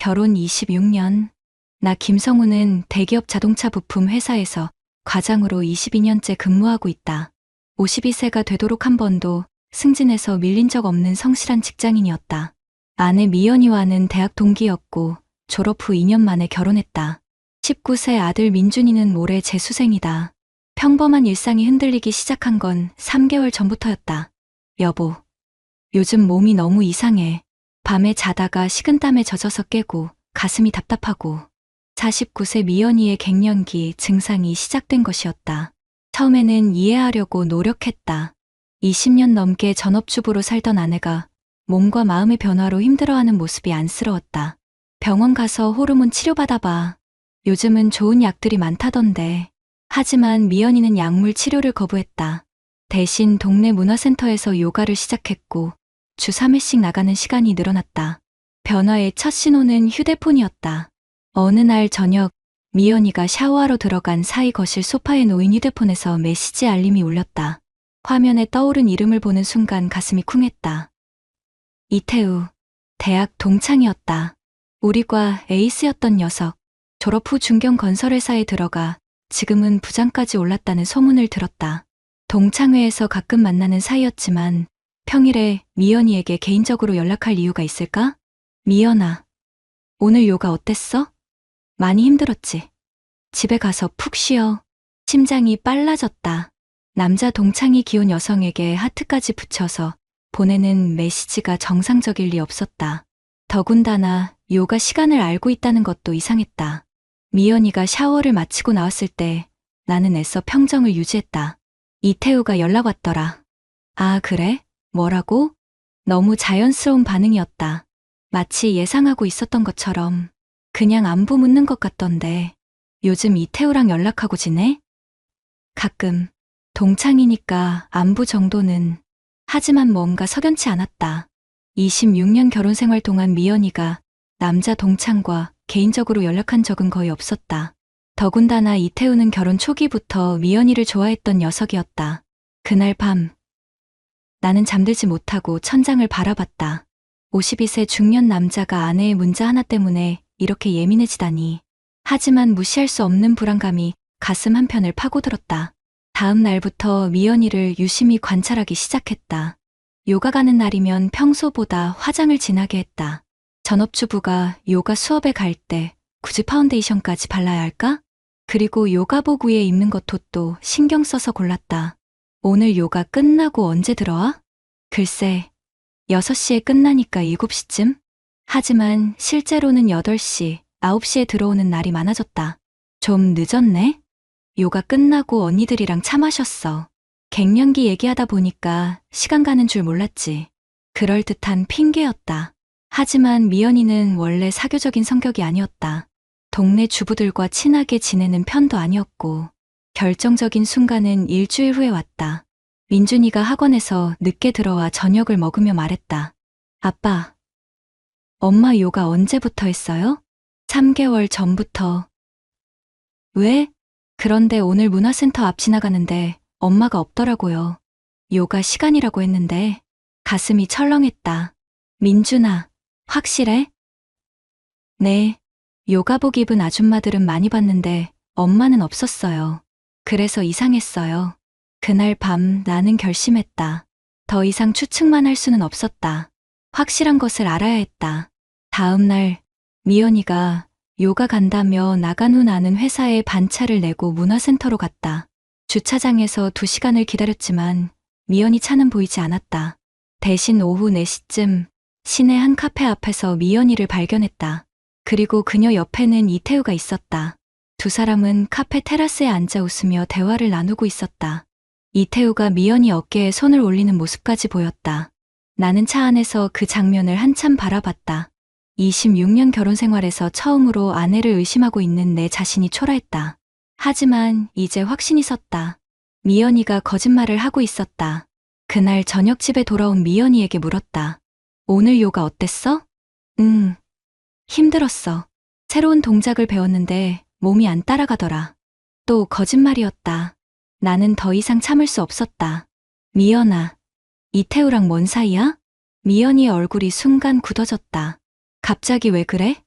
결혼 26년. 나 김성우는 대기업 자동차 부품 회사에서 과장으로 22년째 근무하고 있다. 52세가 되도록 한 번도 승진해서 밀린 적 없는 성실한 직장인이었다. 아내 미연이와는 대학 동기였고 졸업 후 2년 만에 결혼했다. 19세 아들 민준이는 올해 재수생이다. 평범한 일상이 흔들리기 시작한 건 3개월 전부터였다. 여보, 요즘 몸이 너무 이상해. 밤에 자다가 식은땀에 젖어서 깨고 가슴이 답답하고. 49세 미연이의 갱년기 증상이 시작된 것이었다. 처음에는 이해하려고 노력했다. 20년 넘게 전업주부로 살던 아내가 몸과 마음의 변화로 힘들어하는 모습이 안쓰러웠다. 병원 가서 호르몬 치료받아봐. 요즘은 좋은 약들이 많다던데. 하지만 미연이는 약물 치료를 거부했다. 대신 동네 문화센터에서 요가를 시작했고 주 3회씩 나가는 시간이 늘어났다. 변화의 첫 신호는 휴대폰이었다. 어느 날 저녁 미연이가 샤워하러 들어간 사이 거실 소파에 놓인 휴대폰에서 메시지 알림이 울렸다. 화면에 떠오른 이름을 보는 순간 가슴이 쿵했다. 이태우, 대학 동창이었다. 우리과 에이스였던 녀석. 졸업 후 중견건설회사에 들어가 지금은 부장까지 올랐다는 소문을 들었다. 동창회에서 가끔 만나는 사이였지만 평일에 미연이에게 개인적으로 연락할 이유가 있을까? 미연아, 오늘 요가 어땠어? 많이 힘들었지? 집에 가서 푹 쉬어. 심장이 빨라졌다. 남자 동창이 기혼 여성에게 하트까지 붙여서 보내는 메시지가 정상적일 리 없었다. 더군다나 요가 시간을 알고 있다는 것도 이상했다. 미연이가 샤워를 마치고 나왔을 때 나는 애써 평정을 유지했다. 이태우가 연락 왔더라. 아, 그래? 뭐라고? 너무 자연스러운 반응이었다. 마치 예상하고 있었던 것처럼 그냥 안부 묻는 것 같던데. 요즘 이태우랑 연락하고 지내? 가끔. 동창이니까 안부 정도는. 하지만 뭔가 석연치 않았다. 26년 결혼 생활 동안 미연이가 남자 동창과 개인적으로 연락한 적은 거의 없었다. 더군다나 이태우는 결혼 초기부터 미연이를 좋아했던 녀석이었다. 그날 밤 나는 잠들지 못하고 천장을 바라봤다. 52세 중년 남자가 아내의 문자 하나 때문에 이렇게 예민해지다니. 하지만 무시할 수 없는 불안감이 가슴 한편을 파고들었다. 다음 날부터 미연이를 유심히 관찰하기 시작했다. 요가 가는 날이면 평소보다 화장을 진하게 했다. 전업주부가 요가 수업에 갈 때 굳이 파운데이션까지 발라야 할까? 그리고 요가복 위에 입는 것 옷도 신경 써서 골랐다. 오늘 요가 끝나고 언제 들어와? 글쎄, 6시에 끝나니까 7시쯤? 하지만 실제로는 8시, 9시에 들어오는 날이 많아졌다. 좀 늦었네? 요가 끝나고 언니들이랑 차 마셨어. 갱년기 얘기하다 보니까 시간 가는 줄 몰랐지. 그럴듯한 핑계였다. 하지만 미연이는 원래 사교적인 성격이 아니었다. 동네 주부들과 친하게 지내는 편도 아니었고 결정적인 순간은 일주일 후에 왔다. 민준이가 학원에서 늦게 들어와 저녁을 먹으며 말했다. 아빠, 엄마 요가 언제부터 했어요? 3개월 전부터. 왜? 그런데 오늘 문화센터 앞 지나가는데 엄마가 없더라고요. 요가 시간이라고 했는데. 가슴이 철렁했다. 민준아, 확실해? 네. 요가복 입은 아줌마들은 많이 봤는데 엄마는 없었어요. 그래서 이상했어요. 그날 밤 나는 결심했다. 더 이상 추측만 할 수는 없었다. 확실한 것을 알아야 했다. 다음 날 미연이가 요가 간다며 나간 후 나는 회사에 반차를 내고 문화센터로 갔다. 주차장에서 2시간을 기다렸지만 미연이 차는 보이지 않았다. 대신 오후 4시쯤 시내 한 카페 앞에서 미연이를 발견했다. 그리고 그녀 옆에는 이태우가 있었다. 두 사람은 카페 테라스에 앉아 웃으며 대화를 나누고 있었다. 이태우가 미연이 어깨에 손을 올리는 모습까지 보였다. 나는 차 안에서 그 장면을 한참 바라봤다. 26년 결혼 생활에서 처음으로 아내를 의심하고 있는 내 자신이 초라했다. 하지만 이제 확신이 섰다. 미연이가 거짓말을 하고 있었다. 그날 저녁 집에 돌아온 미연이에게 물었다. 오늘 요가 어땠어? 힘들었어. 새로운 동작을 배웠는데 몸이 안 따라가더라. 또 거짓말이었다. 나는 더 이상 참을 수 없었다. 미연아, 이태우랑 뭔 사이야? 미연이의 얼굴이 순간 굳어졌다. 갑자기 왜 그래?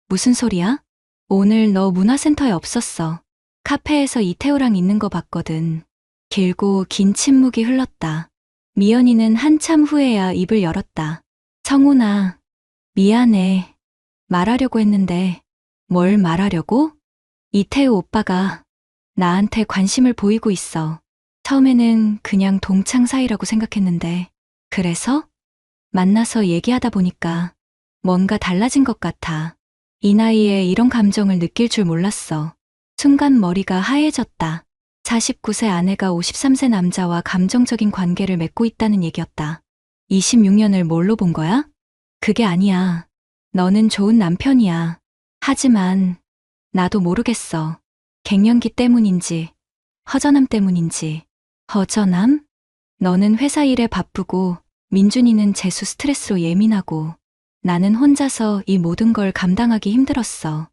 무슨 소리야? 오늘 너 문화센터에 없었어. 카페에서 이태우랑 있는 거 봤거든. 길고 긴 침묵이 흘렀다. 미연이는 한참 후에야 입을 열었다. 성훈아, 미안해. 말하려고 했는데. 뭘 말하려고? 이태우 오빠가 나한테 관심을 보이고 있어. 처음에는 그냥 동창 사이라고 생각했는데. 그래서? 만나서 얘기하다 보니까 뭔가 달라진 것 같아. 이 나이에 이런 감정을 느낄 줄 몰랐어. 순간 머리가 하얘졌다. 49세 아내가 53세 남자와 감정적인 관계를 맺고 있다는 얘기였다. 26년을 뭘로 본 거야? 그게 아니야. 너는 좋은 남편이야. 하지만 나도 모르겠어. 갱년기 때문인지, 허전함 때문인지. 허전함? 너는 회사 일에 바쁘고 민준이는 재수 스트레스로 예민하고 나는 혼자서 이 모든 걸 감당하기 힘들었어.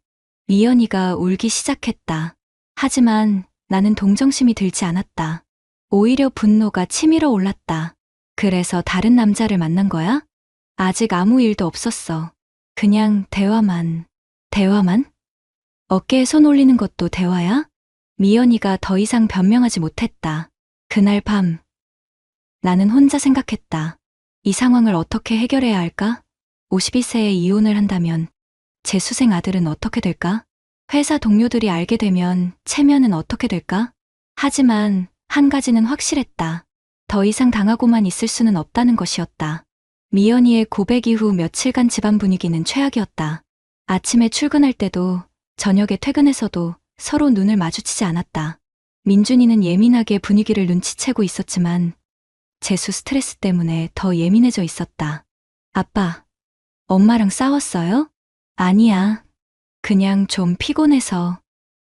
미연이가 울기 시작했다. 하지만 나는 동정심이 들지 않았다. 오히려 분노가 치밀어 올랐다. 그래서 다른 남자를 만난 거야? 아직 아무 일도 없었어. 그냥 대화만. 대화만? 어깨에 손 올리는 것도 대화야? 미연이가 더 이상 변명하지 못했다. 그날 밤, 나는 혼자 생각했다. 이 상황을 어떻게 해결해야 할까? 52세에 이혼을 한다면 재수생 아들은 어떻게 될까? 회사 동료들이 알게 되면 체면은 어떻게 될까? 하지만 한 가지는 확실했다. 더 이상 당하고만 있을 수는 없다는 것이었다. 미연이의 고백 이후 며칠간 집안 분위기는 최악이었다. 아침에 출근할 때도 저녁에 퇴근해서도 서로 눈을 마주치지 않았다. 민준이는 예민하게 분위기를 눈치채고 있었지만 재수 스트레스 때문에 더 예민해져 있었다. 아빠, 엄마랑 싸웠어요? 아니야. 그냥 좀 피곤해서.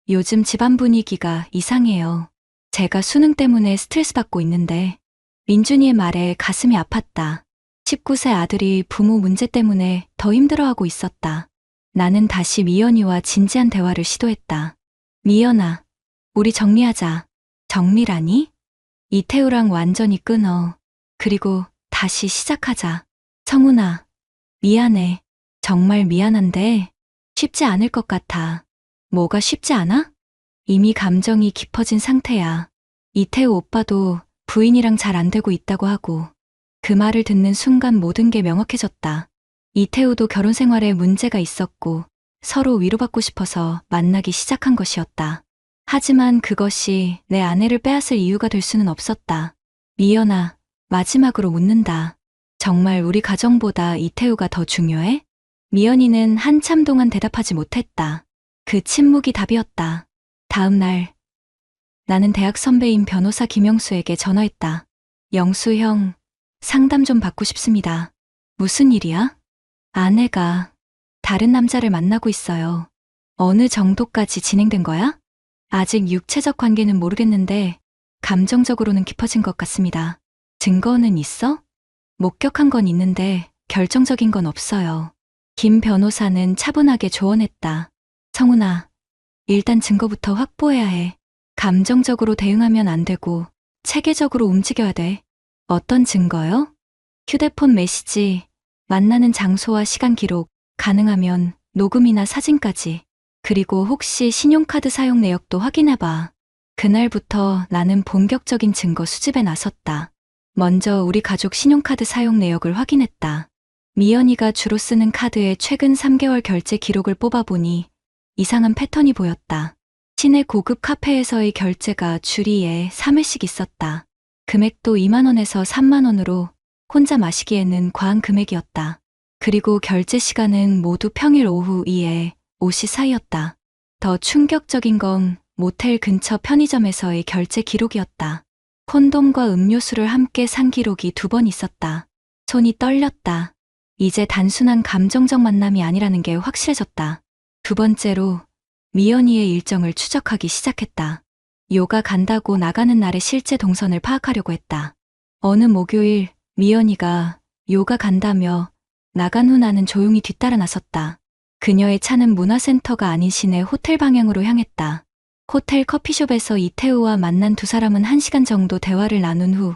요즘 집안 분위기가 이상해요. 제가 수능 때문에 스트레스 받고 있는데. 민준이의 말에 가슴이 아팠다. 19세 아들이 부모 문제 때문에 더 힘들어하고 있었다. 나는 다시 미연이와 진지한 대화를 시도했다. 미연아, 우리 정리하자. 정리라니? 이태우랑 완전히 끊어. 그리고 다시 시작하자. 성훈아, 미안해. 정말 미안한데 쉽지 않을 것 같아. 뭐가 쉽지 않아? 이미 감정이 깊어진 상태야. 이태우 오빠도 부인이랑 잘 안 되고 있다고 하고. 그 말을 듣는 순간 모든 게 명확해졌다. 이태우도 결혼 생활에 문제가 있었고 서로 위로받고 싶어서 만나기 시작한 것이었다. 하지만 그것이 내 아내를 빼앗을 이유가 될 수는 없었다. 미연아, 마지막으로 묻는다. 정말 우리 가정보다 이태우가 더 중요해? 미연이는 한참 동안 대답하지 못했다. 그 침묵이 답이었다. 다음 날, 나는 대학 선배인 변호사 김영수에게 전화했다. 영수 형, 상담 좀 받고 싶습니다. 무슨 일이야? 아내가 다른 남자를 만나고 있어요. 어느 정도까지 진행된 거야? 아직 육체적 관계는 모르겠는데 감정적으로는 깊어진 것 같습니다. 증거는 있어? 목격한 건 있는데 결정적인 건 없어요. 김 변호사는 차분하게 조언했다. 성훈아, 일단 증거부터 확보해야 해. 감정적으로 대응하면 안 되고 체계적으로 움직여야 돼. 어떤 증거요? 휴대폰 메시지, 만나는 장소와 시간 기록, 가능하면 녹음이나 사진까지. 그리고 혹시 신용카드 사용 내역도 확인해봐. 그날부터 나는 본격적인 증거 수집에 나섰다. 먼저 우리 가족 신용카드 사용 내역을 확인했다. 미연이가 주로 쓰는 카드의 최근 3개월 결제 기록을 뽑아보니 이상한 패턴이 보였다. 시내 고급 카페에서의 결제가 주리에 3회씩 있었다. 금액도 2만 원에서 3만 원으로 혼자 마시기에는 과한 금액이었다. 그리고 결제 시간은 모두 평일 오후 2에 5시 사이였다. 더 충격적인 건 모텔 근처 편의점에서의 결제 기록이었다. 콘돔과 음료수를 함께 산 기록이 2번 있었다. 손이 떨렸다. 이제 단순한 감정적 만남이 아니라는 게 확실해졌다. 두 번째로 미연이의 일정을 추적하기 시작했다. 요가 간다고 나가는 날의 실제 동선을 파악하려고 했다. 어느 목요일 미연이가 요가 간다며 나간 후 나는 조용히 뒤따라 나섰다. 그녀의 차는 문화센터가 아닌 시내 호텔 방향으로 향했다. 호텔 커피숍에서 이태우와 만난 두 사람은 1시간 정도 대화를 나눈 후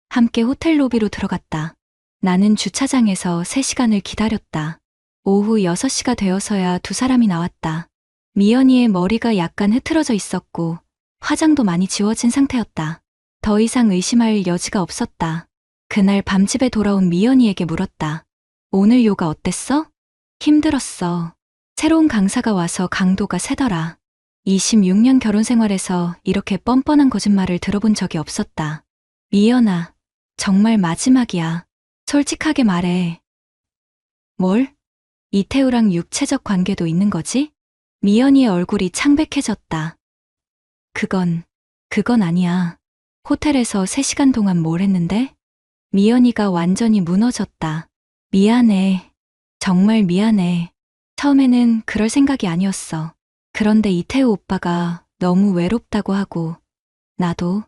함께 호텔 로비로 들어갔다. 나는 주차장에서 3시간을 기다렸다. 오후 6시가 되어서야 두 사람이 나왔다. 미연이의 머리가 약간 흐트러져 있었고 화장도 많이 지워진 상태였다. 더 이상 의심할 여지가 없었다. 그날 밤 집에 돌아온 미연이에게 물었다. 오늘 요가 어땠어? 힘들었어. 새로운 강사가 와서 강도가 세더라. 26년 결혼 생활에서 이렇게 뻔뻔한 거짓말을 들어본 적이 없었다. 미연아, 정말 마지막이야. 솔직하게 말해. 뭘? 이태우랑 육체적 관계도 있는 거지? 미연이의 얼굴이 창백해졌다. 그건 아니야. 호텔에서 3시간 동안 뭘 했는데? 미연이가 완전히 무너졌다. 미안해. 정말 미안해. 처음에는 그럴 생각이 아니었어. 그런데 이태우 오빠가 너무 외롭다고 하고 나도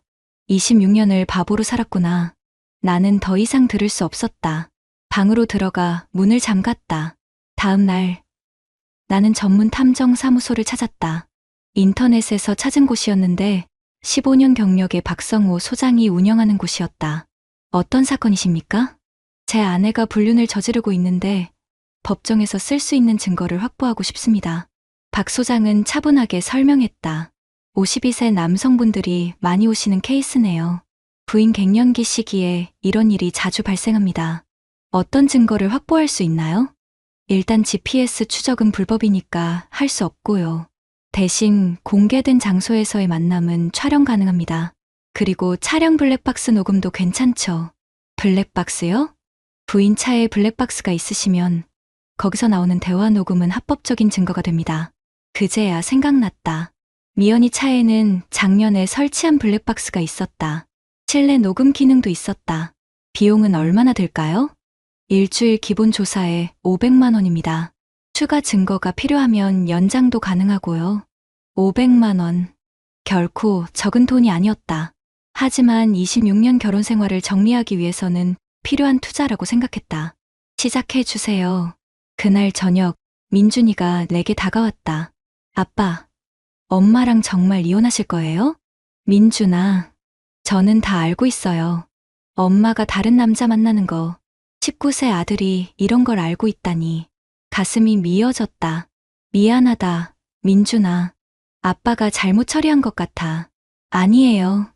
26년을 바보로 살았구나. 나는 더 이상 들을 수 없었다. 방으로 들어가 문을 잠갔다. 다음 날 나는 전문 탐정 사무소를 찾았다. 인터넷에서 찾은 곳이었는데 15년 경력의 박성호 소장이 운영하는 곳이었다. 어떤 사건이십니까? 제 아내가 불륜을 저지르고 있는데 법정에서 쓸 수 있는 증거를 확보하고 싶습니다. 박 소장은 차분하게 설명했다. 52세 남성분들이 많이 오시는 케이스네요. 부인 갱년기 시기에 이런 일이 자주 발생합니다. 어떤 증거를 확보할 수 있나요? 일단 GPS 추적은 불법이니까 할 수 없고요. 대신 공개된 장소에서의 만남은 촬영 가능합니다. 그리고 차량 블랙박스 녹음도 괜찮죠? 블랙박스요? 부인 차에 블랙박스가 있으시면 거기서 나오는 대화 녹음은 합법적인 증거가 됩니다. 그제야 생각났다. 미연이 차에는 작년에 설치한 블랙박스가 있었다. 실내 녹음 기능도 있었다. 비용은 얼마나 들까요? 일주일 기본 조사에 500만 원입니다. 추가 증거가 필요하면 연장도 가능하고요. 500만 원. 결코 적은 돈이 아니었다. 하지만 26년 결혼 생활을 정리하기 위해서는 필요한 투자라고 생각했다. 시작해 주세요. 그날 저녁 민준이가 내게 다가왔다. 아빠, 엄마랑 정말 이혼하실 거예요? 민준아, 저는 다 알고 있어요. 엄마가 다른 남자 만나는 거, 19세 아들이 이런 걸 알고 있다니. 가슴이 미어졌다. 미안하다, 민준아. 아빠가 잘못 처리한 것 같아. 아니에요.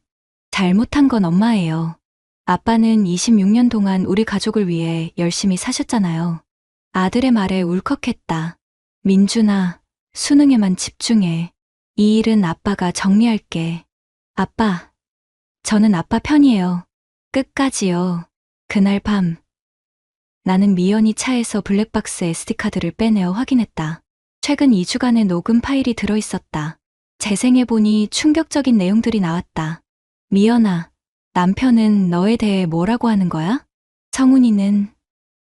잘못한 건 엄마예요. 아빠는 26년 동안 우리 가족을 위해 열심히 사셨잖아요. 아들의 말에 울컥했다. 민준아, 수능에만 집중해. 이 일은 아빠가 정리할게. 아빠, 저는 아빠 편이에요. 끝까지요. 그날 밤, 나는 미연이 차에서 블랙박스 SD카드를 빼내어 확인했다. 최근 2주간의 녹음 파일이 들어있었다. 재생해보니 충격적인 내용들이 나왔다. 미연아, 남편은 너에 대해 뭐라고 하는 거야? 성훈이는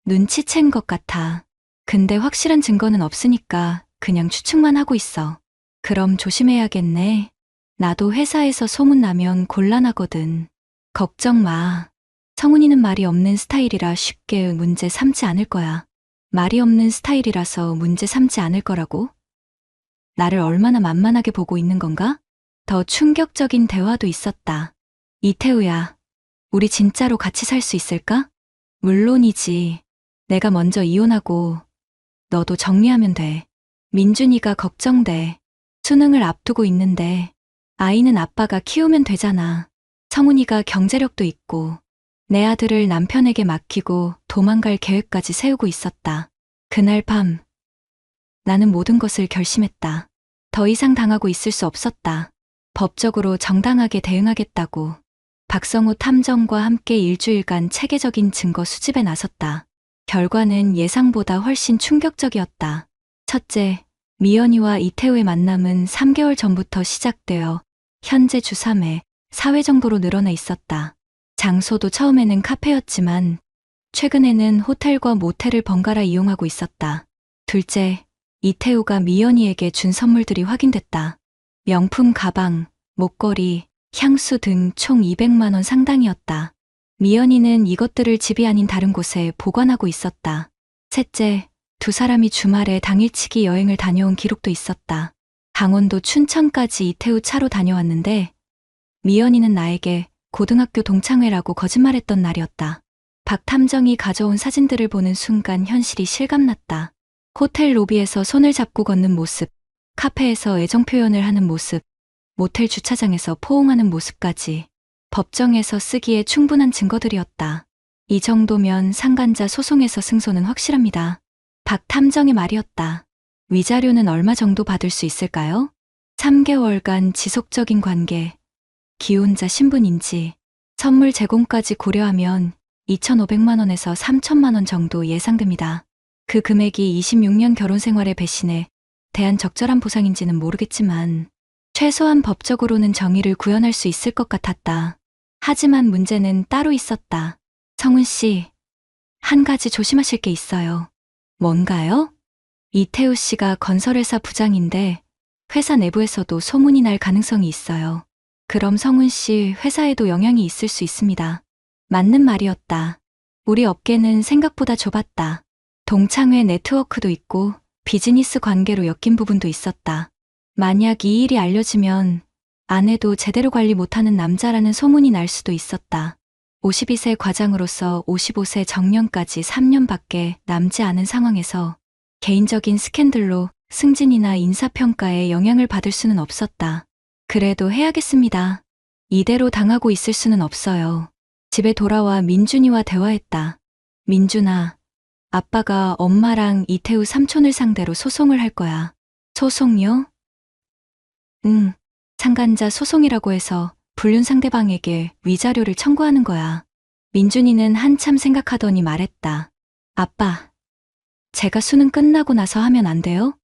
눈치챈 것 같아. 근데 확실한 증거는 없으니까 그냥 추측만 하고 있어. 그럼 조심해야겠네. 나도 회사에서 소문나면 곤란하거든. 걱정 마. 성훈이는 말이 없는 스타일이라 쉽게 문제 삼지 않을 거야. 말이 없는 스타일이라서 문제 삼지 않을 거라고? 나를 얼마나 만만하게 보고 있는 건가? 더 충격적인 대화도 있었다. 이태우야, 우리 진짜로 같이 살 수 있을까? 물론이지. 내가 먼저 이혼하고 너도 정리하면 돼. 민준이가 걱정돼. 수능을 앞두고 있는데 아이는 아빠가 키우면 되잖아. 성훈이가 경제력도 있고 내 아들을 남편에게 맡기고 도망갈 계획까지 세우고 있었다. 그날 밤 나는 모든 것을 결심했다. 더 이상 당하고 있을 수 없었다. 법적으로 정당하게 대응하겠다고. 박성호 탐정과 함께 일주일간 체계적인 증거 수집에 나섰다. 결과는 예상보다 훨씬 충격적이었다. 첫째, 미연이와 이태우의 만남은 3개월 전부터 시작되어 현재 주 3회 사회 정도로 늘어나 있었다. 장소도 처음에는 카페였지만 최근에는 호텔과 모텔을 번갈아 이용하고 있었다. 둘째, 이태우가 미연이에게 준 선물들이 확인됐다. 명품 가방, 목걸이, 향수 등 총 200만 원 상당이었다. 미연이는 이것들을 집이 아닌 다른 곳에 보관하고 있었다. 셋째, 두 사람이 주말에 당일치기 여행을 다녀온 기록도 있었다. 강원도 춘천까지 이태우 차로 다녀왔는데 미연이는 나에게 고등학교 동창회라고 거짓말했던 날이었다. 박 탐정이 가져온 사진들을 보는 순간 현실이 실감났다. 호텔 로비에서 손을 잡고 걷는 모습, 카페에서 애정 표현을 하는 모습, 모텔 주차장에서 포옹하는 모습까지 법정에서 쓰기에 충분한 증거들이었다. 이 정도면 상간자 소송에서 승소는 확실합니다. 박 탐정의 말이었다. 위자료는 얼마 정도 받을 수 있을까요? 3개월간 지속적인 관계, 기혼자 신분인지, 선물 제공까지 고려하면 2,500만 원에서 3천만 원 정도 예상됩니다. 그 금액이 26년 결혼 생활의 배신에 대한 적절한 보상인지는 모르겠지만 최소한 법적으로는 정의를 구현할 수 있을 것 같았다. 하지만 문제는 따로 있었다. 성훈 씨, 한 가지 조심하실 게 있어요. 뭔가요? 이태우 씨가 건설회사 부장인데 회사 내부에서도 소문이 날 가능성이 있어요. 그럼 성훈 씨 회사에도 영향이 있을 수 있습니다. 맞는 말이었다. 우리 업계는 생각보다 좁았다. 동창회 네트워크도 있고 비즈니스 관계로 엮인 부분도 있었다. 만약 이 일이 알려지면 아내도 제대로 관리 못하는 남자라는 소문이 날 수도 있었다. 52세 과장으로서 55세 정년까지 3년밖에 남지 않은 상황에서 개인적인 스캔들로 승진이나 인사평가에 영향을 받을 수는 없었다. 그래도 해야겠습니다. 이대로 당하고 있을 수는 없어요. 집에 돌아와 민준이와 대화했다. 민준아, 아빠가 엄마랑 이태우 삼촌을 상대로 소송을 할 거야. 소송요? 응, 상간자 소송이라고 해서 불륜 상대방에게 위자료를 청구하는 거야. 민준이는 한참 생각하더니 말했다. 아빠, 제가 수능 끝나고 나서 하면 안 돼요?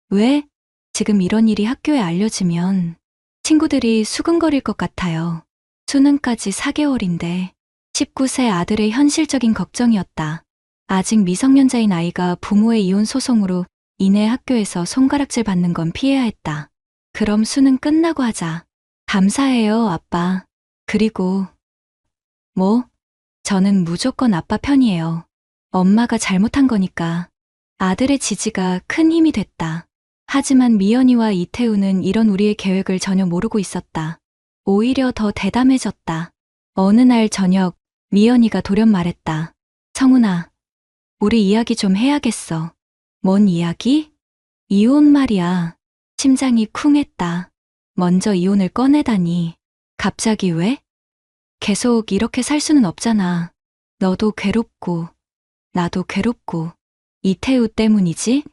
왜? 지금 이런 일이 학교에 알려지면 친구들이 수근거릴 것 같아요. 수능까지 4개월인데 19세 아들의 현실적인 걱정이었다. 아직 미성년자인 아이가 부모의 이혼 소송으로 인해 학교에서 손가락질 받는 건 피해야 했다. 그럼 수능 끝나고 하자. 감사해요, 아빠. 그리고 저는 무조건 아빠 편이에요. 엄마가 잘못한 거니까. 아들의 지지가 큰 힘이 됐다. 하지만 미연이와 이태우는 이런 우리의 계획을 전혀 모르고 있었다. 오히려 더 대담해졌다. 어느 날 저녁 미연이가 돌연 말했다. 성훈아, 우리 이야기 좀 해야겠어. 뭔 이야기? 이혼 말이야. 심장이 쿵했다. 먼저 이혼을 꺼내다니. 갑자기 왜? 계속 이렇게 살 수는 없잖아. 너도 괴롭고 나도 괴롭고. 이태우 때문이지?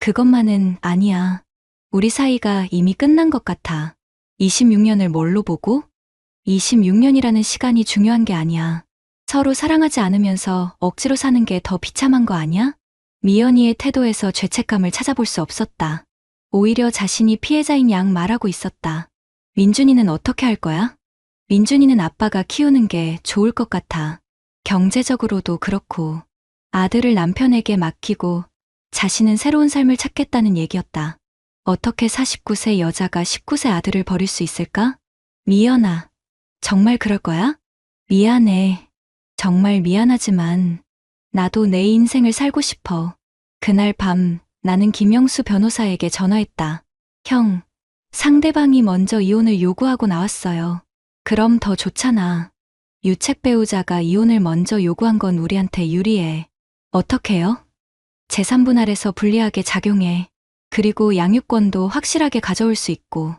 그것만은 아니야. 우리 사이가 이미 끝난 것 같아. 26년을 뭘로 보고? 26년이라는 시간이 중요한 게 아니야. 서로 사랑하지 않으면서 억지로 사는 게 더 비참한 거 아니야? 미연이의 태도에서 죄책감을 찾아볼 수 없었다. 오히려 자신이 피해자인 양 말하고 있었다. 민준이는 어떻게 할 거야? 민준이는 아빠가 키우는 게 좋을 것 같아. 경제적으로도 그렇고. 아들을 남편에게 맡기고 자신은 새로운 삶을 찾겠다는 얘기였다. 어떻게 49세 여자가 19세 아들을 버릴 수 있을까? 미연아, 정말 그럴 거야? 미안해. 정말 미안하지만 나도 내 인생을 살고 싶어. 그날 밤 나는 김영수 변호사에게 전화했다. 형, 상대방이 먼저 이혼을 요구하고 나왔어요. 그럼 더 좋잖아. 유책 배우자가 이혼을 먼저 요구한 건 우리한테 유리해. 어떻게요? 재산분할에서 불리하게 작용해. 그리고 양육권도 확실하게 가져올 수 있고.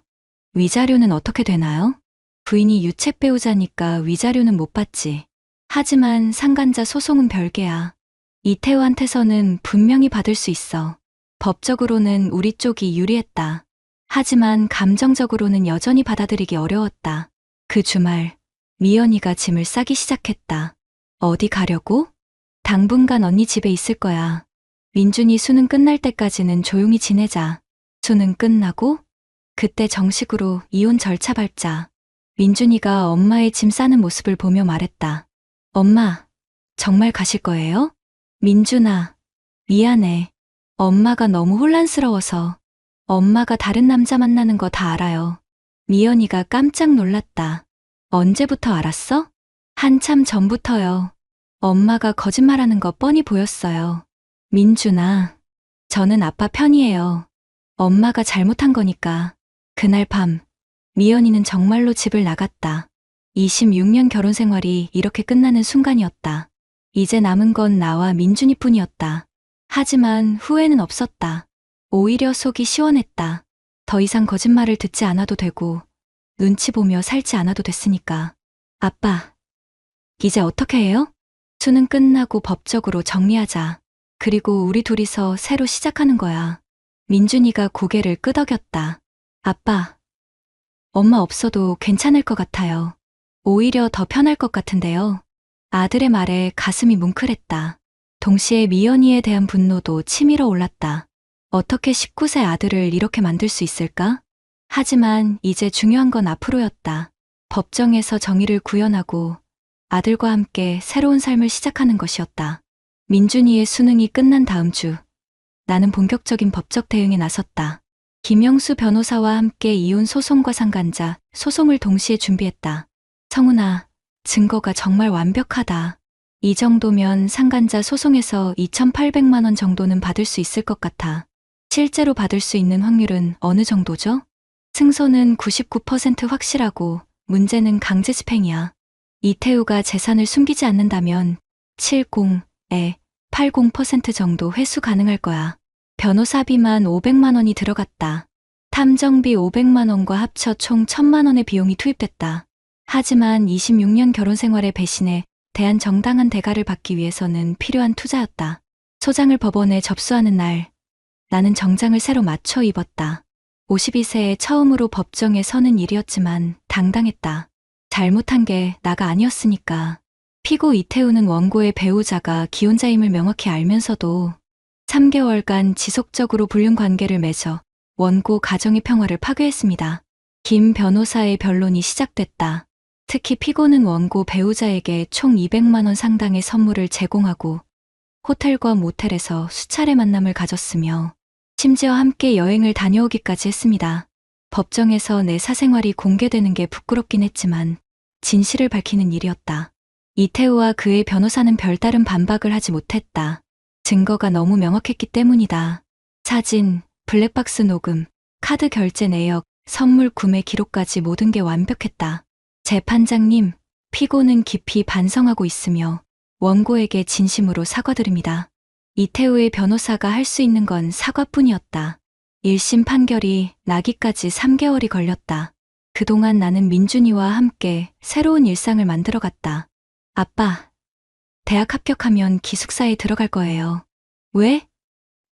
위자료는 어떻게 되나요? 부인이 유책 배우자니까 위자료는 못 받지. 하지만 상간자 소송은 별개야. 이태우한테서는 분명히 받을 수 있어. 법적으로는 우리 쪽이 유리했다. 하지만 감정적으로는 여전히 받아들이기 어려웠다. 그 주말, 미연이가 짐을 싸기 시작했다. 어디 가려고? 당분간 언니 집에 있을 거야. 민준이 수능 끝날 때까지는 조용히 지내자. 수능 끝나고? 그때 정식으로 이혼 절차 밟자. 민준이가 엄마의 짐 싸는 모습을 보며 말했다. 엄마, 정말 가실 거예요? 민준아, 미안해. 엄마가 너무 혼란스러워서. 엄마가 다른 남자 만나는 거 다 알아요. 미연이가 깜짝 놀랐다. 언제부터 알았어? 한참 전부터요. 엄마가 거짓말하는 거 뻔히 보였어요. 민준아, 저는 아빠 편이에요. 엄마가 잘못한 거니까. 그날 밤, 미연이는 정말로 집을 나갔다. 26년 결혼 생활이 이렇게 끝나는 순간이었다. 이제 남은 건 나와 민준이뿐이었다. 하지만 후회는 없었다. 오히려 속이 시원했다. 더 이상 거짓말을 듣지 않아도 되고 눈치 보며 살지 않아도 됐으니까. 아빠, 이제 어떻게 해요? 수능 끝나고 법적으로 정리하자. 그리고 우리 둘이서 새로 시작하는 거야. 민준이가 고개를 끄덕였다. 아빠, 엄마 없어도 괜찮을 것 같아요. 오히려 더 편할 것 같은데요. 아들의 말에 가슴이 뭉클했다. 동시에 미연이에 대한 분노도 치밀어 올랐다. 어떻게 19세 아들을 이렇게 만들 수 있을까? 하지만 이제 중요한 건 앞으로였다. 법정에서 정의를 구현하고 아들과 함께 새로운 삶을 시작하는 것이었다. 민준이의 수능이 끝난 다음 주, 나는 본격적인 법적 대응에 나섰다. 김영수 변호사와 함께 이혼 소송과 상간자 소송을 동시에 준비했다. 성훈아, 증거가 정말 완벽하다. 이 정도면 상간자 소송에서 2,800만 원 정도는 받을 수 있을 것 같아. 실제로 받을 수 있는 확률은 어느 정도죠? 승소는 99% 확실하고 문제는 강제 집행이야. 이태우가 재산을 숨기지 않는다면 70에 80% 정도 회수 가능할 거야. 변호사비만 500만 원이 들어갔다. 탐정비 500만 원과 합쳐 총 1,000만 원의 비용이 투입됐다. 하지만 26년 결혼 생활의 배신에 대한 정당한 대가를 받기 위해서는 필요한 투자였다. 소장을 법원에 접수하는 날, 나는 정장을 새로 맞춰 입었다. 52세에 처음으로 법정에 서는 일이었지만 당당했다. 잘못한 게 나가 아니었으니까. 피고 이태우는 원고의 배우자가 기혼자임을 명확히 알면서도 3개월간 지속적으로 불륜 관계를 맺어 원고 가정의 평화를 파괴했습니다. 김 변호사의 변론이 시작됐다. 특히 피고는 원고 배우자에게 총 200만 원 상당의 선물을 제공하고 호텔과 모텔에서 수차례 만남을 가졌으며 심지어 함께 여행을 다녀오기까지 했습니다. 법정에서 내 사생활이 공개되는 게 부끄럽긴 했지만 진실을 밝히는 일이었다. 이태우와 그의 변호사는 별다른 반박을 하지 못했다. 증거가 너무 명확했기 때문이다. 사진, 블랙박스 녹음, 카드 결제 내역, 선물 구매 기록까지 모든 게 완벽했다. 재판장님, 피고는 깊이 반성하고 있으며 원고에게 진심으로 사과드립니다. 이태우의 변호사가 할 수 있는 건 사과뿐이었다. 1심 판결이 나기까지 3개월이 걸렸다. 그동안 나는 민준이와 함께 새로운 일상을 만들어갔다. 아빠, 대학 합격하면 기숙사에 들어갈 거예요. 왜?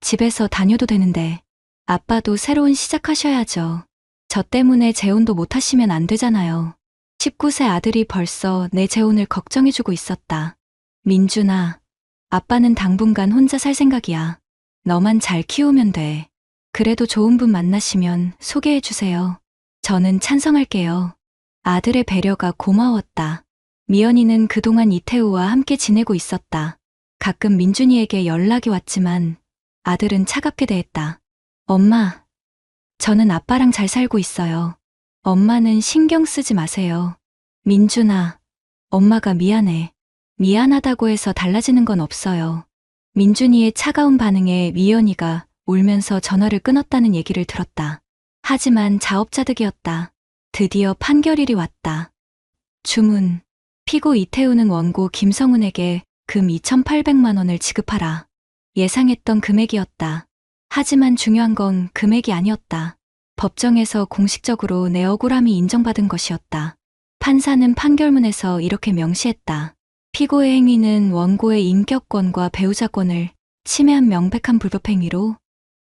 집에서 다녀도 되는데. 아빠도 새로운 시작하셔야죠. 저 때문에 재혼도 못 하시면 안 되잖아요. 19세 아들이 벌써 내 재혼을 걱정해주고 있었다. 민준아, 아빠는 당분간 혼자 살 생각이야. 너만 잘 키우면 돼. 그래도 좋은 분 만나시면 소개해주세요. 저는 찬성할게요. 아들의 배려가 고마웠다. 미연이는 그동안 이태우와 함께 지내고 있었다. 가끔 민준이에게 연락이 왔지만 아들은 차갑게 대했다. 엄마, 저는 아빠랑 잘 살고 있어요. 엄마는 신경 쓰지 마세요. 민준아, 엄마가 미안해. 미안하다고 해서 달라지는 건 없어요. 민준이의 차가운 반응에 미연이가 울면서 전화를 끊었다는 얘기를 들었다. 하지만 자업자득이었다. 드디어 판결일이 왔다. 주문. 피고 이태우는 원고 김성훈에게 금 2,800만 원을 지급하라. 예상했던 금액이었다. 하지만 중요한 건 금액이 아니었다. 법정에서 공식적으로 내 억울함이 인정받은 것이었다. 판사는 판결문에서 이렇게 명시했다. 피고의 행위는 원고의 인격권과 배우자권을 침해한 명백한 불법 행위로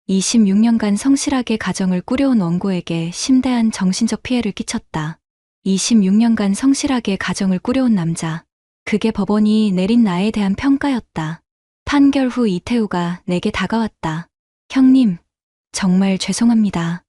26년간 성실하게 가정을 꾸려온 원고에게 심대한 정신적 피해를 끼쳤다. 26년간 성실하게 가정을 꾸려온 남자. 그게 법원이 내린 나에 대한 평가였다. 판결 후 이태우가 내게 다가왔다. 형님, 정말 죄송합니다.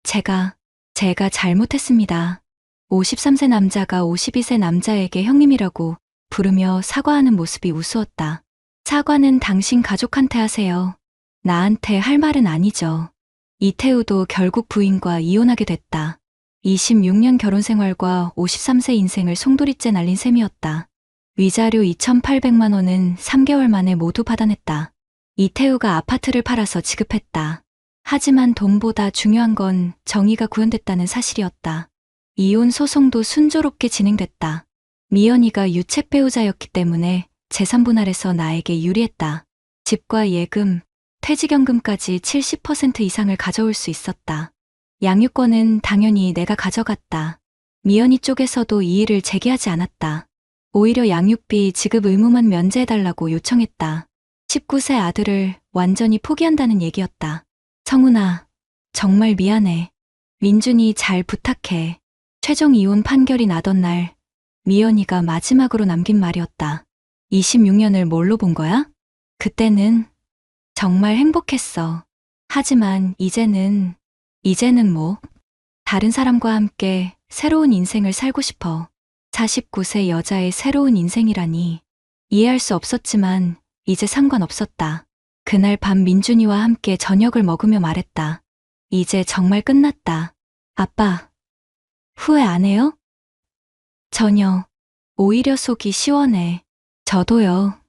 제가 잘못했습니다. 53세 남자가 52세 남자에게 형님이라고 부르며 사과하는 모습이 우스웠다. 사과는 당신 가족한테 하세요. 나한테 할 말은 아니죠. 이태우도 결국 부인과 이혼하게 됐다. 26년 결혼 생활과 53세 인생을 송두리째 날린 셈이었다. 위자료 2,800만 원은 3개월 만에 모두 받아냈다. 이태우가 아파트를 팔아서 지급했다. 하지만 돈보다 중요한 건 정의가 구현됐다는 사실이었다. 이혼 소송도 순조롭게 진행됐다. 미연이가 유책 배우자였기 때문에 재산 분할에서 나에게 유리했다. 집과 예금, 퇴직연금까지 70% 이상을 가져올 수 있었다. 양육권은 당연히 내가 가져갔다. 미연이 쪽에서도 이의를 제기하지 않았다. 오히려 양육비 지급 의무만 면제해달라고 요청했다. 19세 아들을 완전히 포기한다는 얘기였다. 성훈아, 정말 미안해. 민준이 잘 부탁해. 최종 이혼 판결이 나던 날, 미연이가 마지막으로 남긴 말이었다. 26년을 뭘로 본 거야? 그때는 정말 행복했어. 하지만 이제는 뭐? 다른 사람과 함께 새로운 인생을 살고 싶어. 49세 여자의 새로운 인생이라니. 이해할 수 없었지만 이제 상관없었다. 그날 밤 민준이와 함께 저녁을 먹으며 말했다. 이제 정말 끝났다. 아빠, 후회 안 해요? 전혀. 오히려 속이 시원해. 저도요.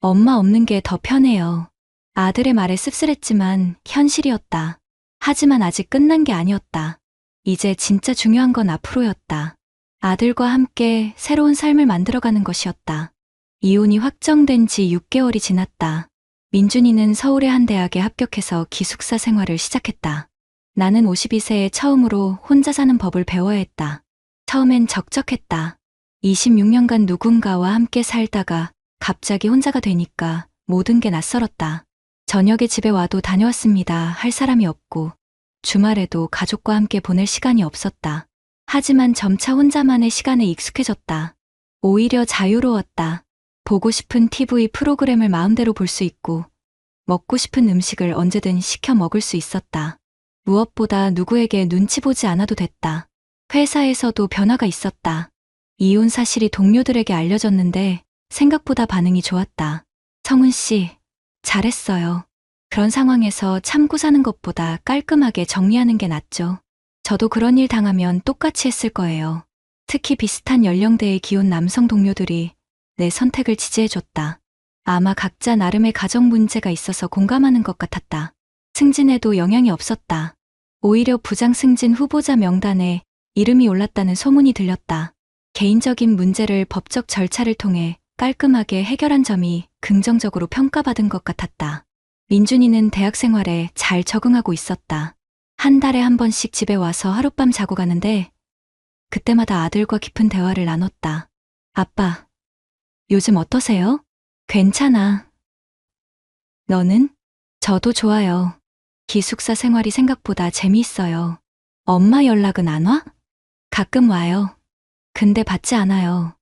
엄마 없는 게 더 편해요. 아들의 말에 씁쓸했지만 현실이었다. 하지만 아직 끝난 게 아니었다. 이제 진짜 중요한 건 앞으로였다. 아들과 함께 새로운 삶을 만들어가는 것이었다. 이혼이 확정된 지 6개월이 지났다. 민준이는 서울의 한 대학에 합격해서 기숙사 생활을 시작했다. 나는 52세에 처음으로 혼자 사는 법을 배워야 했다. 처음엔 적적했다. 26년간 누군가와 함께 살다가 갑자기 혼자가 되니까 모든 게 낯설었다. 저녁에 집에 와도 다녀왔습니다 할 사람이 없고 주말에도 가족과 함께 보낼 시간이 없었다. 하지만 점차 혼자만의 시간에 익숙해졌다. 오히려 자유로웠다. 보고 싶은 TV 프로그램을 마음대로 볼 수 있고 먹고 싶은 음식을 언제든 시켜 먹을 수 있었다. 무엇보다 누구에게 눈치 보지 않아도 됐다. 회사에서도 변화가 있었다. 이혼 사실이 동료들에게 알려졌는데 생각보다 반응이 좋았다. 성훈 씨, 잘했어요. 그런 상황에서 참고 사는 것보다 깔끔하게 정리하는 게 낫죠. 저도 그런 일 당하면 똑같이 했을 거예요. 특히 비슷한 연령대의 기혼 남성 동료들이 내 선택을 지지해줬다. 아마 각자 나름의 가정 문제가 있어서 공감하는 것 같았다. 승진에도 영향이 없었다. 오히려 부장 승진 후보자 명단에 이름이 올랐다는 소문이 들렸다. 개인적인 문제를 법적 절차를 통해 깔끔하게 해결한 점이 긍정적으로 평가받은 것 같았다. 민준이는 대학 생활에 잘 적응하고 있었다. 한 달에 한 번씩 집에 와서 하룻밤 자고 가는데 그때마다 아들과 깊은 대화를 나눴다. 아빠, 요즘 어떠세요? 괜찮아. 너는? 저도 좋아요. 기숙사 생활이 생각보다 재미있어요. 엄마 연락은 안 와? 가끔 와요. 근데 받지 않아요.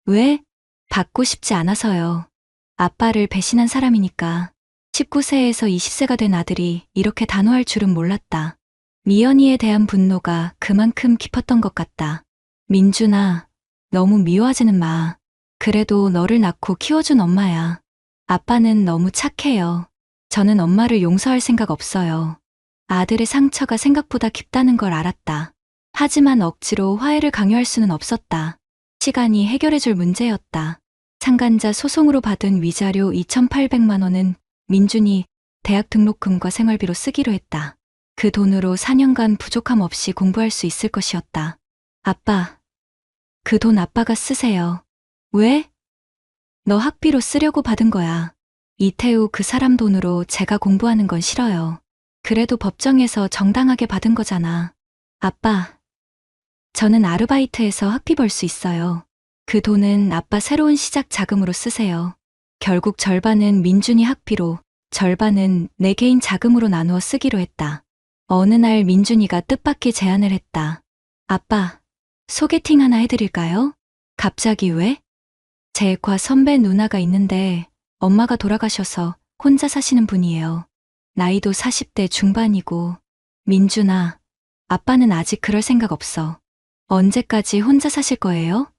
왜? 받고 싶지 않아서요. 아빠를 배신한 사람이니까. 19세에서 20세가 된 아들이 이렇게 단호할 줄은 몰랐다. 미연이에 대한 분노가 그만큼 깊었던 것 같다. 민준아, 너무 미워하지는 마. 그래도 너를 낳고 키워준 엄마야. 아빠는 너무 착해요. 저는 엄마를 용서할 생각 없어요. 아들의 상처가 생각보다 깊다는 걸 알았다. 하지만 억지로 화해를 강요할 수는 없었다. 시간이 해결해줄 문제였다. 상간자 소송으로 받은 위자료 2,800만 원은 민준이 대학 등록금과 생활비로 쓰기로 했다. 그 돈으로 4년간 부족함 없이 공부할 수 있을 것이었다. 아빠, 그 돈 아빠가 쓰세요. 왜? 너 학비로 쓰려고 받은 거야. 이태우 그 사람 돈으로 제가 공부하는 건 싫어요. 그래도 법정에서 정당하게 받은 거잖아. 아빠, 저는 아르바이트해서 학비 벌 수 있어요. 그 돈은 아빠 새로운 시작 자금으로 쓰세요. 결국 절반은 민준이 학비로, 절반은 내 개인 자금으로 나누어 쓰기로 했다. 어느 날 민준이가 뜻밖의 제안을 했다. 아빠, 소개팅 하나 해드릴까요? 갑자기 왜? 제 과 선배 누나가 있는데 엄마가 돌아가셔서 혼자 사시는 분이에요. 나이도 40대 중반이고. 민준아, 아빠는 아직 그럴 생각 없어. 언제까지 혼자 사실 거예요?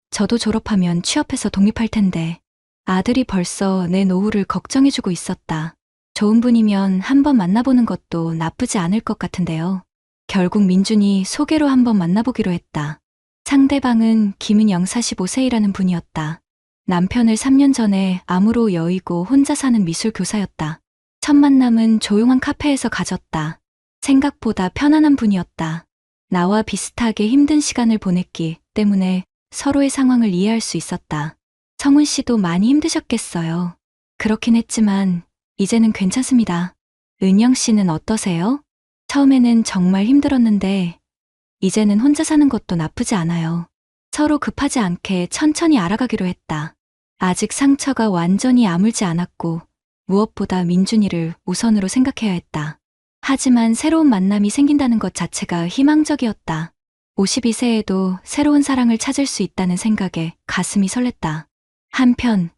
저도 졸업하면 취업해서 독립할 텐데. 아들이 벌써 내 노후를 걱정해주고 있었다. 좋은 분이면 한번 만나보는 것도 나쁘지 않을 것 같은데요. 결국 민준이 소개로 한번 만나보기로 했다. 상대방은 김은영 45세이라는 분이었다. 남편을 3년 전에 암으로 여의고 혼자 사는 미술 교사였다. 첫 만남은 조용한 카페에서 가졌다. 생각보다 편안한 분이었다. 나와 비슷하게 힘든 시간을 보냈기 때문에 서로의 상황을 이해할 수 있었다. 성훈 씨도 많이 힘드셨겠어요. 그렇긴 했지만 이제는 괜찮습니다. 은영 씨는 어떠세요? 처음에는 정말 힘들었는데 이제는 혼자 사는 것도 나쁘지 않아요. 서로 급하지 않게 천천히 알아가기로 했다. 아직 상처가 완전히 아물지 않았고 무엇보다 민준이를 우선으로 생각해야 했다. 하지만 새로운 만남이 생긴다는 것 자체가 희망적이었다. 52세에도 새로운 사랑을 찾을 수 있다는 생각에 가슴이 설렜다. 한편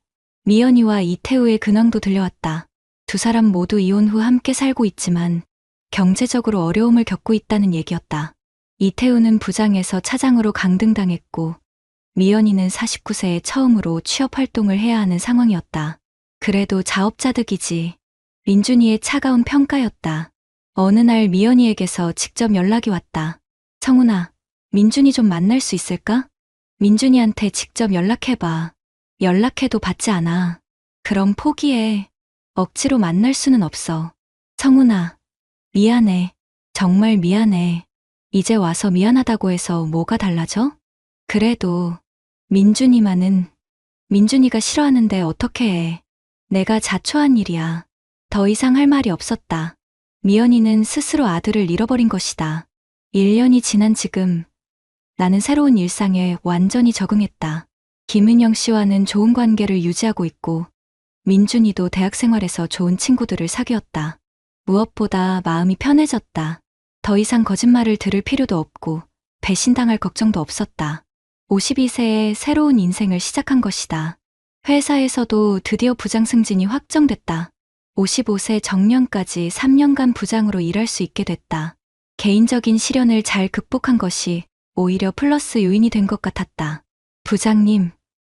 미연이와 이태우의 근황도 들려왔다. 두 사람 모두 이혼 후 함께 살고 있지만 경제적으로 어려움을 겪고 있다는 얘기였다. 이태우는 부장에서 차장으로 강등당했고 미연이는 49세에 처음으로 취업 활동을 해야 하는 상황이었다. 그래도 자업자득이지. 민준이의 차가운 평가였다. 어느 날 미연이에게서 직접 연락이 왔다. 성훈아, 민준이 좀 만날 수 있을까? 민준이한테 직접 연락해봐. 연락해도 받지 않아. 그럼 포기해. 억지로 만날 수는 없어. 성훈아, 미안해. 정말 미안해. 이제 와서 미안하다고 해서 뭐가 달라져? 그래도 민준이가 싫어하는데 어떻게 해. 내가 자초한 일이야. 더 이상 할 말이 없었다. 미연이는 스스로 아들을 잃어버린 것이다. 1년이 지난 지금 나는 새로운 일상에 완전히 적응했다. 김은영 씨와는 좋은 관계를 유지하고 있고 민준이도 대학 생활에서 좋은 친구들을 사귀었다. 무엇보다 마음이 편해졌다. 더 이상 거짓말을 들을 필요도 없고 배신당할 걱정도 없었다. 52세에 새로운 인생을 시작한 것이다. 회사에서도 드디어 부장 승진이 확정됐다. 55세 정년까지 3년간 부장으로 일할 수 있게 됐다. 개인적인 시련을 잘 극복한 것이 오히려 플러스 요인이 된 것 같았다. 부장님,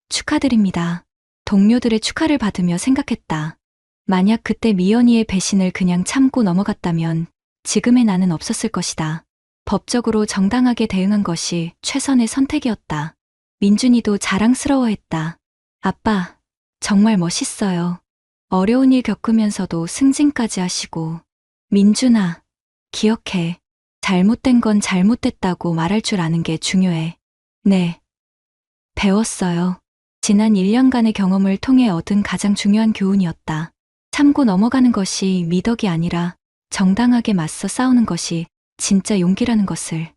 축하드립니다. 동료들의 축하를 받으며 생각했다. 만약 그때 미연이의 배신을 그냥 참고 넘어갔다면 지금의 나는 없었을 것이다. 법적으로 정당하게 대응한 것이 최선의 선택이었다. 민준이도 자랑스러워했다. 아빠, 정말 멋있어요. 어려운 일 겪으면서도 승진까지 하시고. 민준아, 기억해. 잘못된 건 잘못됐다고 말할 줄 아는 게 중요해. 네. 배웠어요. 지난 1년간의 경험을 통해 얻은 가장 중요한 교훈이었다. 참고 넘어가는 것이 미덕이 아니라 정당하게 맞서 싸우는 것이 진짜 용기라는 것을.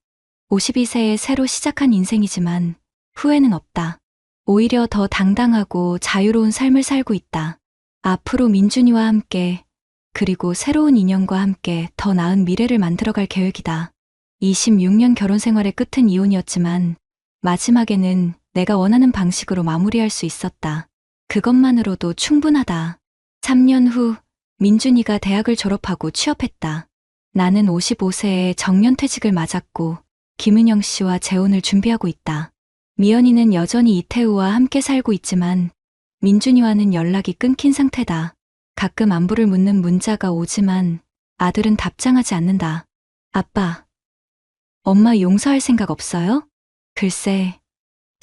52세에 새로 시작한 인생이지만 후회는 없다. 오히려 더 당당하고 자유로운 삶을 살고 있다. 앞으로 민준이와 함께 그리고 새로운 인연과 함께 더 나은 미래를 만들어갈 계획이다. 26년 결혼 생활의 끝은 이혼이었지만 마지막에는 내가 원하는 방식으로 마무리할 수 있었다. 그것만으로도 충분하다. 3년 후 민준이가 대학을 졸업하고 취업했다. 나는 55세에 정년퇴직을 맞았고 김은영 씨와 재혼을 준비하고 있다. 미연이는 여전히 이태우와 함께 살고 있지만 민준이와는 연락이 끊긴 상태다. 가끔 안부를 묻는 문자가 오지만 아들은 답장하지 않는다. 아빠, 엄마 용서할 생각 없어요? 글쎄,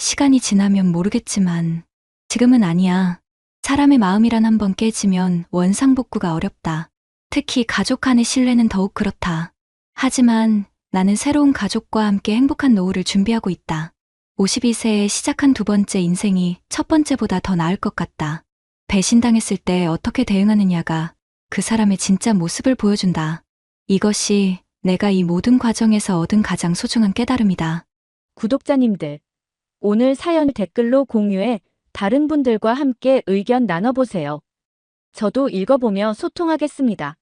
시간이 지나면 모르겠지만 지금은 아니야. 사람의 마음이란 한번 깨지면 원상복구가 어렵다. 특히 가족 간의 신뢰는 더욱 그렇다. 하지만 나는 새로운 가족과 함께 행복한 노후를 준비하고 있다. 52세에 시작한 두 번째 인생이 첫 번째보다 더 나을 것 같다. 배신당했을 때 어떻게 대응하느냐가 그 사람의 진짜 모습을 보여준다. 이것이 내가 이 모든 과정에서 얻은 가장 소중한 깨달음이다. 구독자님들, 오늘 사연 댓글로 공유해 다른 분들과 함께 의견 나눠보세요. 저도 읽어보며 소통하겠습니다.